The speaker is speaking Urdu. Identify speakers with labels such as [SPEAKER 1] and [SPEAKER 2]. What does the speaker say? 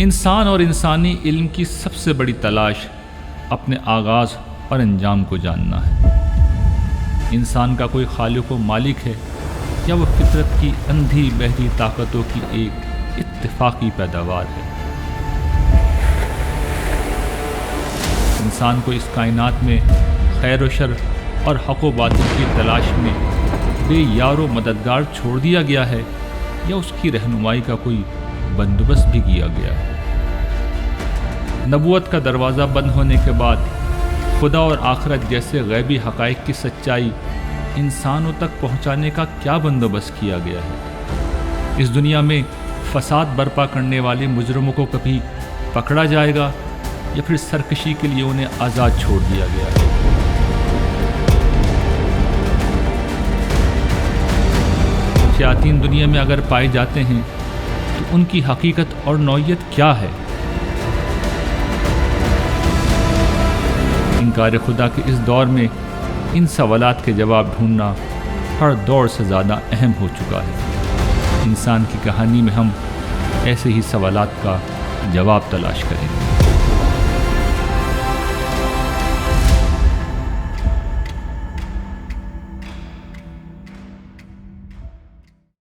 [SPEAKER 1] انسان اور انسانی علم کی سب سے بڑی تلاش اپنے آغاز اور انجام کو جاننا ہے۔ انسان کا کوئی خالق و مالک ہے یا وہ فطرت کی اندھی بہری طاقتوں کی ایک اتفاقی پیداوار ہے؟ انسان کو اس کائنات میں خیر و شر اور حق و باطل کی تلاش میں بے یار و مددگار چھوڑ دیا گیا ہے یا اس کی رہنمائی کا کوئی بندوبست بھی کیا گیا ہے؟ نبوت کا دروازہ بند ہونے کے بعد خدا اور آخرت جیسے غیبی حقائق کی سچائی انسانوں تک پہنچانے کا کیا بندوبست کیا گیا ہے؟ اس دنیا میں فساد برپا کرنے والے مجرموں کو کبھی پکڑا جائے گا یا پھر سرکشی کے لیے انہیں آزاد چھوڑ دیا گیا ہے؟ شیاطین دنیا میں اگر پائے جاتے ہیں تو ان کی حقیقت اور نوعیت کیا ہے؟ انکار خدا کے اس دور میں ان سوالات کے جواب ڈھونڈنا ہر دور سے زیادہ اہم ہو چکا ہے۔ انسان کی کہانی میں ہم ایسے ہی سوالات کا جواب تلاش کریں گے۔